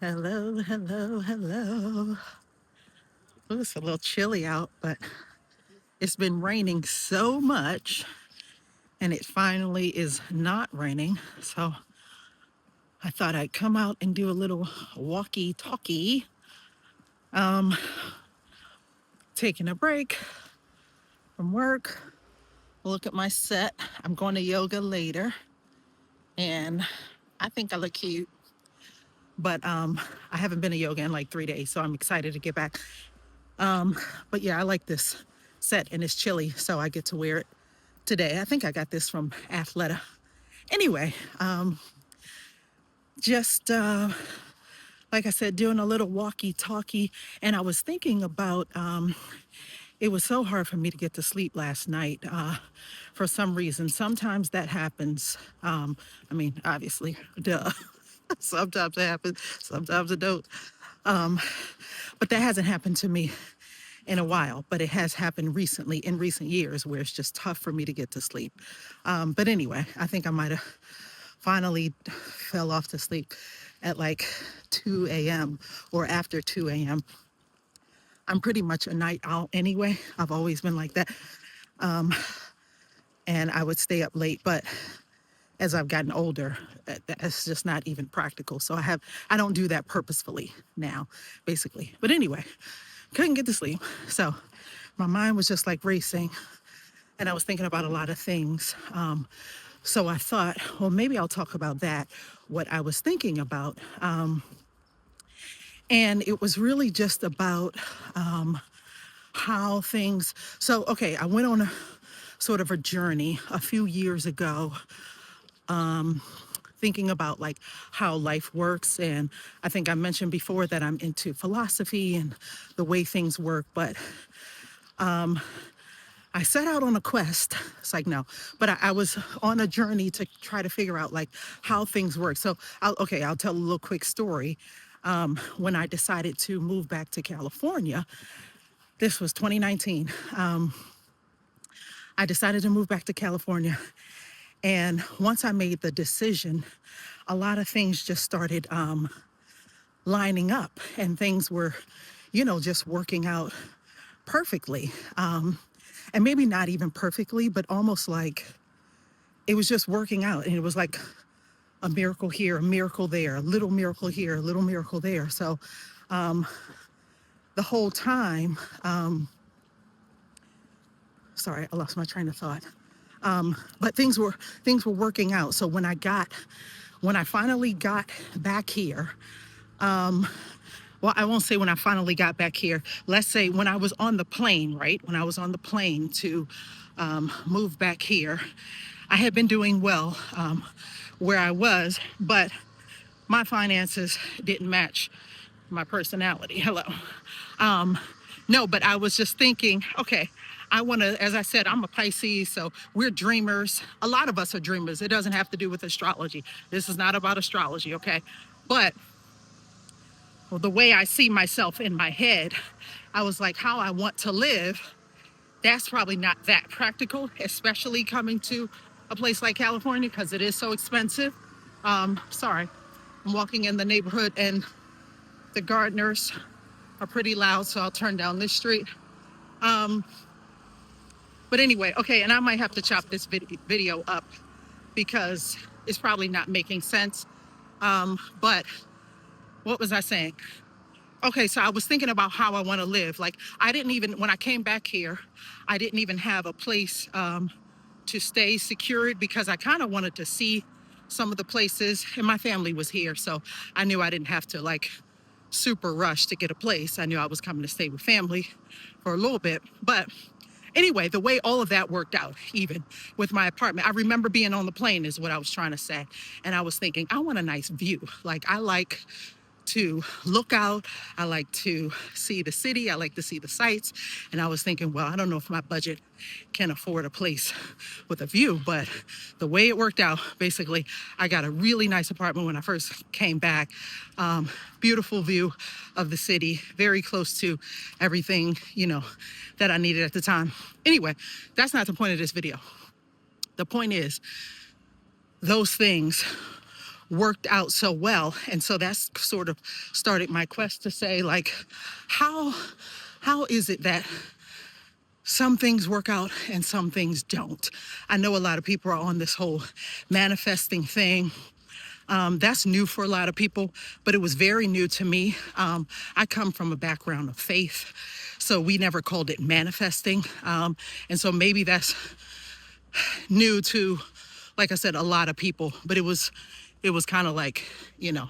Hello, hello, hello. Oh, it's a little chilly out, but it's been raining so much and it finally is not raining. So I thought I'd come out and do a little walkie talkie, taking a break from work. Look at my set. I'm going to yoga later and I think I look cute, but I haven't been to yoga in like 3 days, so I'm excited to get back. But yeah, I like this set and it's chilly, so I get to wear it today. I think I got this from Athleta. Anyway, just like I said, doing a little walkie talkie. And I was thinking about it was so hard for me to get to sleep last night for some reason. Sometimes that happens. I mean, obviously, duh. Sometimes it happens, sometimes it don't. But that hasn't happened to me in a while, but it has happened recently in recent years where it's just tough for me to get to sleep. But anyway, I think I might have finally fell off to sleep at like 2 a.m. or after 2 a.m. I'm pretty much a night owl anyway. I've always been like that. And I would stay up late, but as I've gotten older, that's just not even practical. So I don't do that purposefully now, basically. But anyway, couldn't get to sleep. So my mind was just like racing and I was thinking about a lot of things. So I thought, well, maybe I'll talk about that, what I was thinking about. And it was really just about how things, so, okay, I went on a sort of a journey a few years ago, thinking about like how life works. And I think I mentioned before that I'm into philosophy and the way things work, but I set out on a quest. It's like, no, but I was on a journey to try to figure out like how things work. So I'll tell a little quick story. When I decided to move back to California, this was 2019. I decided to move back to California. And once I made the decision, a lot of things just started lining up and things were, just working out perfectly. And maybe not even perfectly, but almost like it was just working out. And it was like a miracle here, a miracle there, a little miracle here, a little miracle there. So the whole time, sorry, I lost my train of thought. But things were working out. So when I finally got back here, well, I won't say when I finally got back here. Let's say when I was on the plane, right? When I was on the plane to move back here, I had been doing well where I was, but my finances didn't match my personality. Hello. No, but I was just thinking, okay, I want to, as I said, I'm a Pisces, so we're dreamers. A lot of us are dreamers. It doesn't have to do with astrology. This is not about astrology, okay? But well, the way I see myself in my head, I was like, how I want to live, that's probably not that practical, especially coming to a place like California because it is so expensive. Sorry, I'm walking in the neighborhood and the gardeners are pretty loud, so I'll turn down this street. But anyway, okay, and I might have to chop this video up because it's probably not making sense. But what was I saying? Okay, so I was thinking about how I want to live. Like, when I came back here, I didn't even have a place to stay secured because I kind of wanted to see some of the places, and my family was here, so I knew I didn't have to like super rush to get a place. I knew I was coming to stay with family for a little bit. But anyway, the way all of that worked out, even with my apartment, I remember being on the plane is what I was trying to say. And I was thinking, I want a nice view. Like, I like to look out. I like to see the city. I like to see the sights. And I was thinking, well, I don't know if my budget can afford a place with a view, but the way it worked out, basically, I got a really nice apartment when I first came back. Beautiful view of the city, very close to everything, that I needed at the time. Anyway, that's not the point of this video. The point is, those things worked out so well. And so that's sort of started my quest to say, like, how how is it that some things work out and some things don't? I know a lot of people are on this whole manifesting thing. That's new for a lot of people, but it was very new to me. I come from a background of faith, so we never called it manifesting. And so maybe that's new to, like I said, a lot of people, but it was kind of like, you know,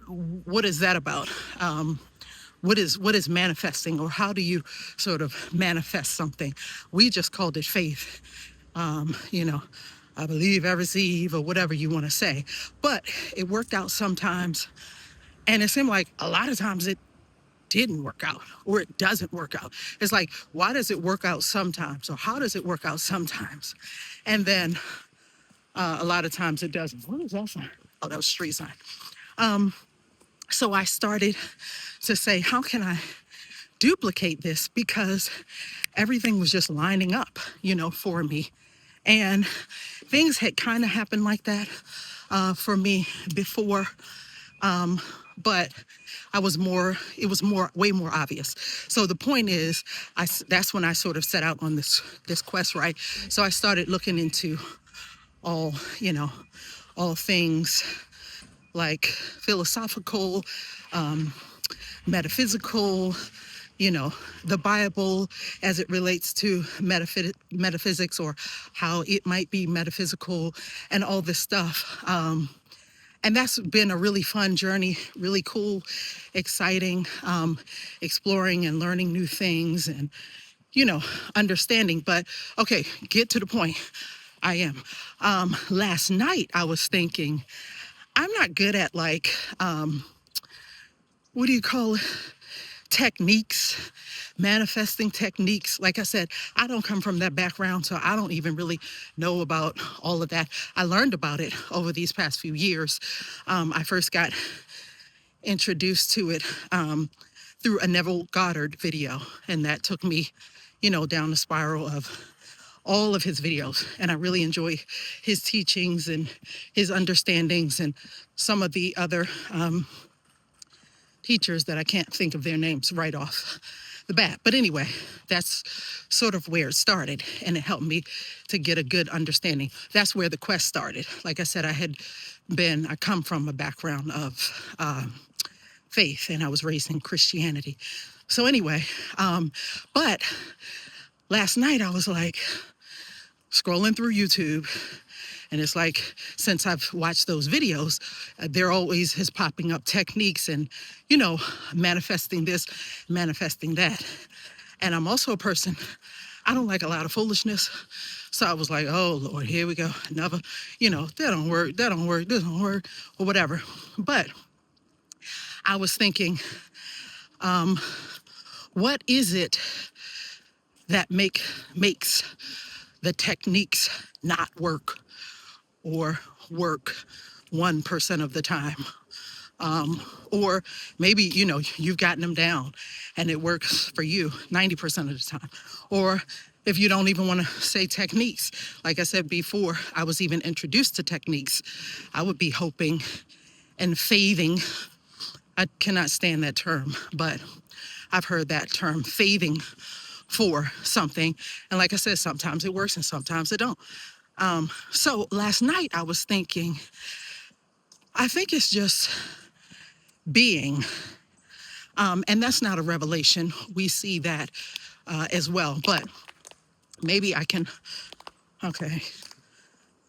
what is that about? What is manifesting, or how do you sort of manifest something? We just called it faith. You know, I believe, I receive, or whatever you want to say. But it worked out sometimes, and it seemed like a lot of times it didn't work out, or it doesn't work out. It's like, why does it work out sometimes, or how does it work out sometimes? And then a lot of times it doesn't. What was that sign? Oh, that was street sign. So I started to say, how can I duplicate this? Because everything was just lining up, for me. And things had kind of happened like that for me before, but it was way more obvious. So the point is, that's when I sort of set out on this quest, right? So I started looking into all, all things like philosophical, metaphysical, the Bible as it relates to metaphysics, or how it might be metaphysical, and all this stuff. And that's been a really fun journey, really cool, exciting, exploring and learning new things, and, understanding. But okay, get to the point. I am. Last night I was thinking, I'm not good at, like, what do you call it? Techniques, manifesting techniques. Like I said, I don't come from that background, so I don't even really know about all of that. I learned about it over these past few years. I first got introduced to it through a Neville Goddard video, and that took me, down the spiral of all of his videos. And I really enjoy his teachings and his understandings, and some of the other teachers that I can't think of their names right off the bat. But anyway, that's sort of where it started, and it helped me to get a good understanding. That's where the quest started. Like I said, I come from a background of faith, and I was raised in Christianity. So anyway, but last night I was like scrolling through YouTube, and it's like, since I've watched those videos, there always is popping up techniques and, manifesting this, manifesting that. And I'm also a person, I don't like a lot of foolishness. So I was like, oh Lord, here we go. Another, that don't work, this don't work, or whatever. But I was thinking, what is it that makes the techniques not work, or work 1% of the time? Or maybe, you've gotten them down and it works for you 90% of the time. Or if you don't even want to say techniques, like I said before, I was even introduced to techniques. I would be hoping and faithing. I cannot stand that term, but I've heard that term, faithing for something. And like I said, sometimes it works and sometimes it don't. So last night I was thinking, I think it's just being, and that's not a revelation. We see that as well, but maybe I can, okay,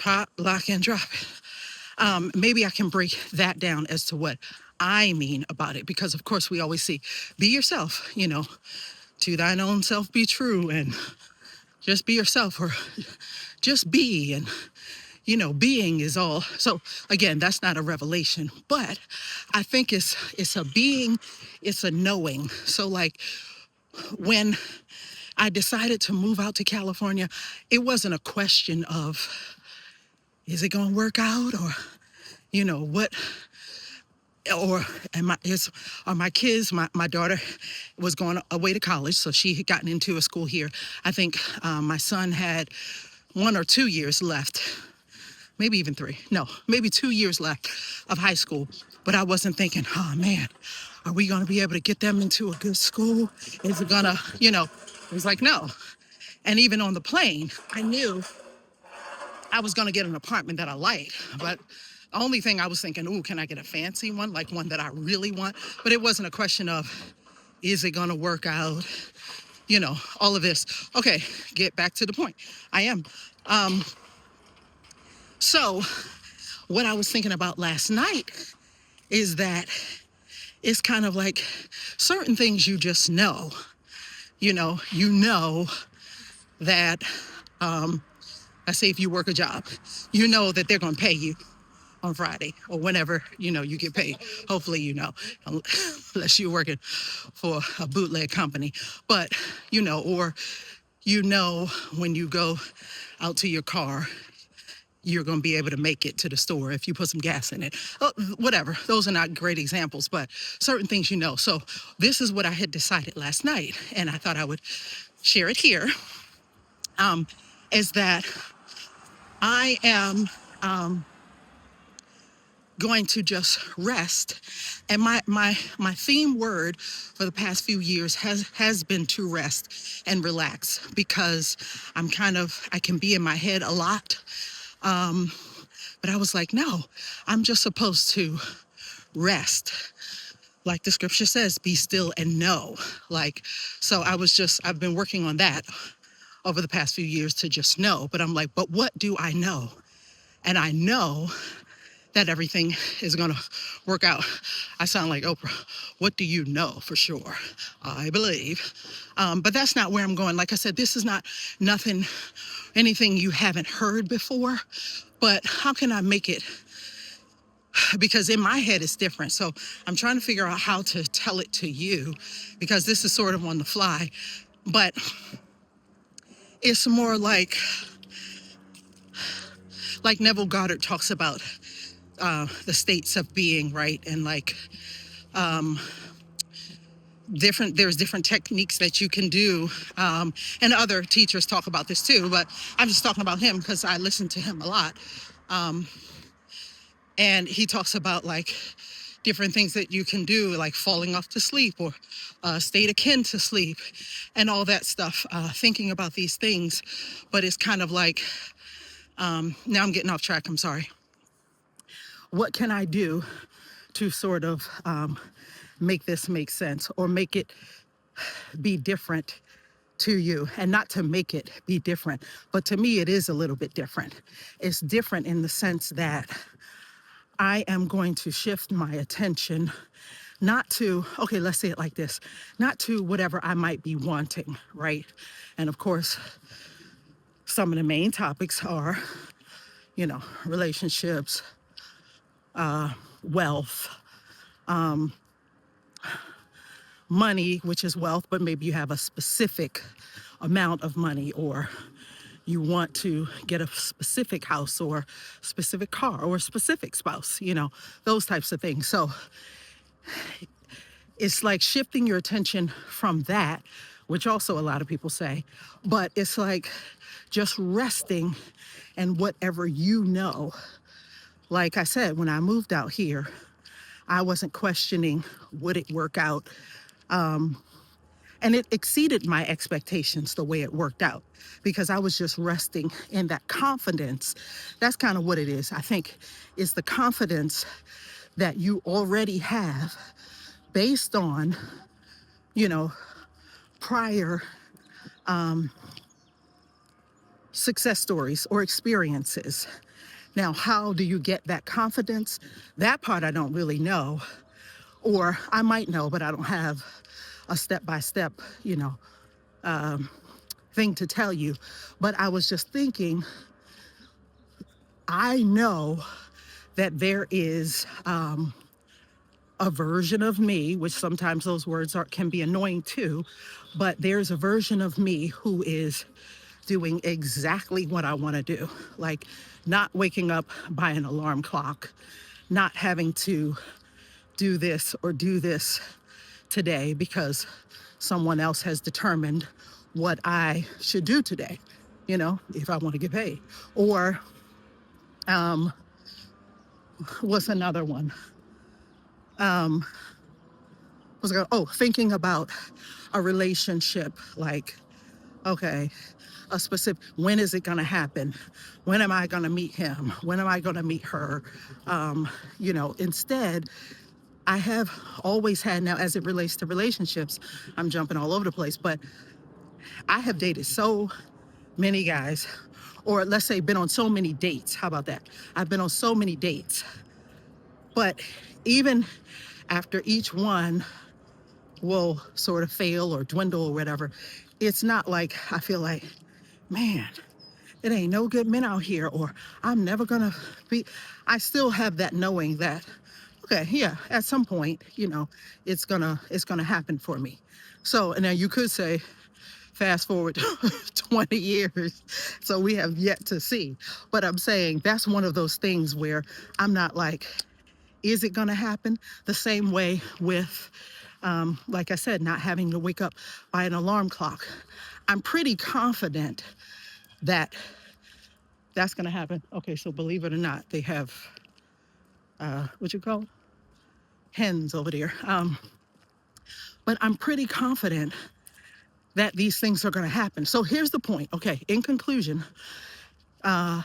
pop, lock, and drop it. Maybe I can break that down as to what I mean about it, because of course we always see, be yourself, to thine own self be true, and just be yourself, or just be, and being is all. So again, that's not a revelation, but I think it's a being, it's a knowing. So like when I decided to move out to California, it wasn't a question of, is it going to work out, or what, or are my kids, my daughter was going away to college, so she had gotten into a school here. I think my son had 1 or 2 years left maybe even 3, no, maybe 2 years left of high school. But I wasn't thinking, oh man, are we going to be able to get them into a good school? Is it gonna, it was like, no. And even on the plane, I knew I was going to get an apartment that I like. But the only thing I was thinking, ooh, can I get a fancy one? Like one that I really want? But it wasn't a question of, is it going to work out? All of this. Okay, get back to the point. I am. So what I was thinking about last night is that it's kind of like certain things you just know. You know that, I say if you work a job, you know that they're going to pay you on Friday or whenever, you get paid. Hopefully, unless you're working for a bootleg company. But, or when you go out to your car, you're going to be able to make it to the store if you put some gas in it. Whatever. Those are not great examples, but certain things. So this is what I had decided last night, and I thought I would share it here, is that I am going to just rest. And my theme word for the past few years has been to rest and relax, because I can be in my head a lot. But I was like, no, I'm just supposed to rest. Like the scripture says, be still and know. So I've been working on that over the past few years to just know. But I'm like, but what do I know? And I know that everything is going to work out. I sound like Oprah. What do you know for sure? I believe. But that's not where I'm going. Like I said, this is not anything you haven't heard before. But how can I make it? Because in my head it's different. So I'm trying to figure out how to tell it to you, because this is sort of on the fly. But it's more like Neville Goddard talks about the states of being, right? And there's different techniques that you can do. And other teachers talk about this too, but I'm just talking about him because I listen to him a lot. And he talks about different things that you can do, like falling off to sleep or state akin to sleep and all that stuff, thinking about these things. But it's kind of like, now I'm getting off track, I'm sorry. What can I do to sort of make this make sense, or make it be different to you? And not to make it be different, but to me it is a little bit different. It's different in the sense that I am going to shift my attention not to, okay, let's say it like this, not to whatever I might be wanting, right? And of course, some of the main topics are, relationships, wealth, money, which is wealth, but maybe you have a specific amount of money, or you want to get a specific house or specific car or a specific spouse, those types of things. So it's like shifting your attention from that, which also a lot of people say, but it's like just resting in whatever you know. Like I said, when I moved out here, I wasn't questioning, would it work out? And it exceeded my expectations the way it worked out, because I was just resting in that confidence. That's kind of what it is. I think it's the confidence that you already have based on, prior success stories or experiences. Now, how do you get that confidence? That part I don't really know, or I might know, but I don't have a step-by-step, thing to tell you. But I was just thinking, I know that there is a version of me, which sometimes those words can be annoying too, but there's a version of me who is doing exactly what I want to do, like not waking up by an alarm clock, not having to do this or do this today because someone else has determined what I should do today, if I want to get paid. Or Um, what's another one? Um, thinking about a relationship, like, okay, a specific, when is it going to happen? When am I going to meet him? When am I going to meet her? Instead, I have always had, now as it relates to relationships, I'm jumping all over the place, but I have dated so many guys, or let's say been on so many dates. How about that? I've been on so many dates, but even after each one will sort of fail or dwindle or whatever, it's not like I feel like, man, it ain't no good men out here, or I'm never gonna be. I still have that knowing that, okay, yeah, at some point, it's gonna happen for me. So, and now you could say, fast forward 20 years, so we have yet to see. But I'm saying that's one of those things where I'm not like, is it gonna happen? The same way with, like I said, not having to wake up by an alarm clock. I'm pretty confident that that's gonna happen. Okay, so believe it or not, they have what you call hens over there. But I'm pretty confident that these things are gonna happen. So here's the point. Okay, in conclusion, I'm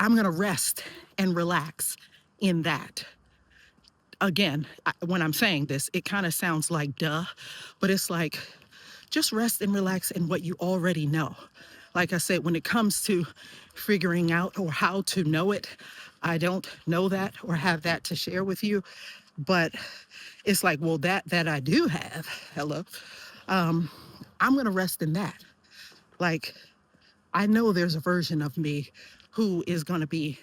gonna rest and relax in that. Again, when I'm saying this, it kind of sounds like duh, but it's like just rest and relax in what you already know. Like I said, when it comes to figuring out or how to know it, I don't know that or have that to share with you. But it's like, well, that I do have, hello, I'm gonna rest in that. Like, I know there's a version of me who is gonna be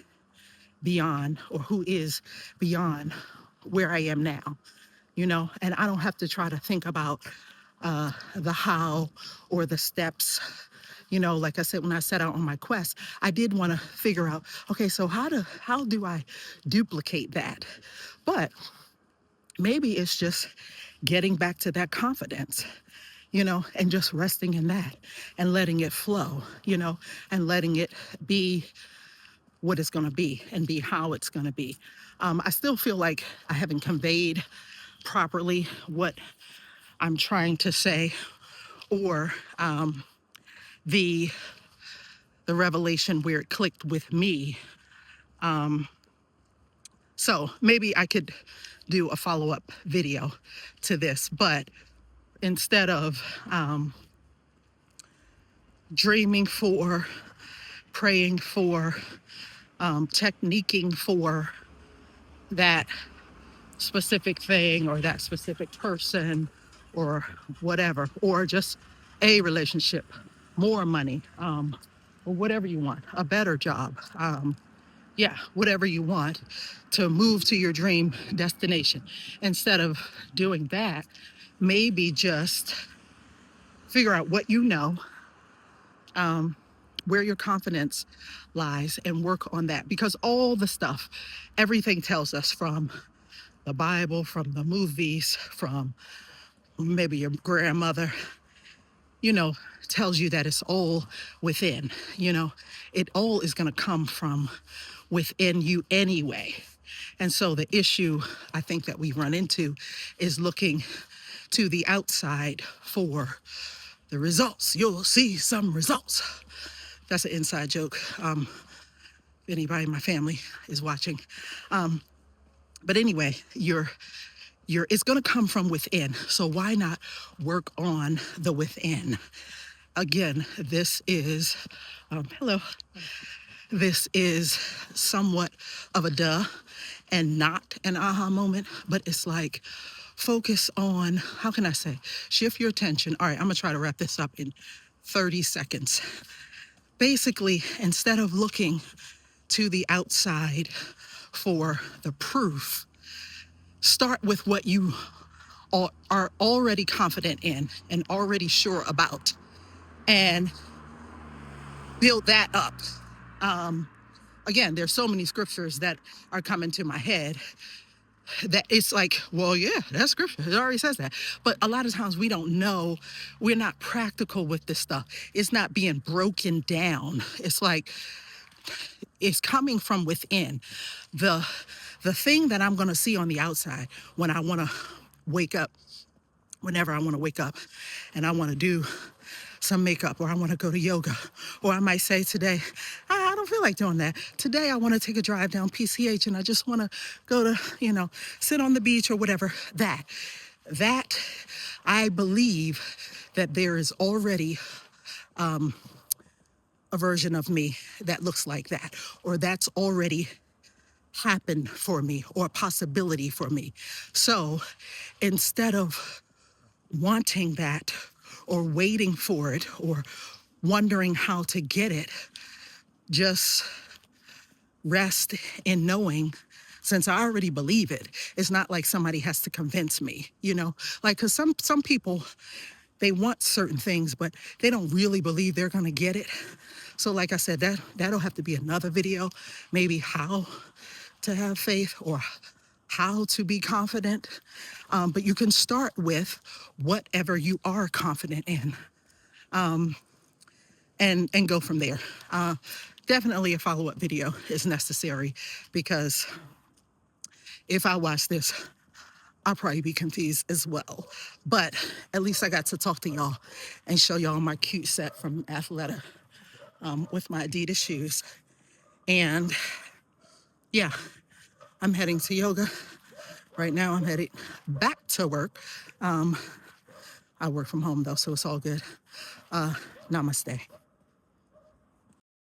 beyond, or who is beyond where I am now, and I don't have to try to think about the how or the steps. Like I said, when I set out on my quest, I did want to figure out, okay, so how do I duplicate that? But maybe it's just getting back to that confidence, and just resting in that and letting it flow, and letting it be what it's going to be and be how it's going to be. I still feel like I haven't conveyed properly what I'm trying to say, or the the revelation where it clicked with me. So maybe I could do a follow-up video to this, but instead of dreaming for, praying for, techniquing for that specific thing or that specific person or whatever, or just a relationship, more money, or whatever you want, a better job, yeah, whatever you want to move to your dream destination. Instead of doing that, maybe just figure out what you know, where your confidence lies, and work on that. Because all the stuff, everything tells us, from the Bible, from the movies, from maybe your grandmother, you know, tells you that it's all within, it all is going to come from within you anyway. And so the issue I think that we run into is looking to the outside for the results. You'll see some results. That's an inside joke. If anybody in my family is watching. But anyway, it's going to come from within. So why not work on the within? Again, this is, hello, this is somewhat of a duh and not an aha moment, but it's like, focus on, how can I say, shift your attention. All right, I'm gonna try to wrap this up in 30 seconds. Basically, instead of looking to the outside for the proof, start with what you are already confident in and already sure about, and build that up. Again, there's so many scriptures that are coming to my head that it's like, well, yeah, that's scripture. It already says that. But a lot of times we don't know. We're not practical with this stuff. It's not being broken down. It's like, is coming from within. The the thing that I'm going to see on the outside when I want to wake up, whenever I want to wake up and I want to do some makeup, or I want to go to yoga, or I might say today, I don't feel like doing that. Today I want to take a drive down PCH and I just want to go to, sit on the beach or whatever. That I believe that there is already a version of me that looks like that, or that's already happened for me, or a possibility for me. So instead of wanting that or waiting for it or wondering how to get it, just rest in knowing, since I already believe it. It's not like somebody has to convince me, like, because some people, they want certain things, but they don't really believe they're going to get it. So like I said, that'll have to be another video, maybe how to have faith or how to be confident. But you can start with whatever you are confident in, and go from there. Definitely a follow-up video is necessary, because if I watch this, I'll probably be confused as well. But at least I got to talk to y'all and show y'all my cute set from Athleta, with my Adidas shoes. And yeah, I'm heading to yoga. Right now I'm headed back to work. I work from home though, so it's all good. Namaste.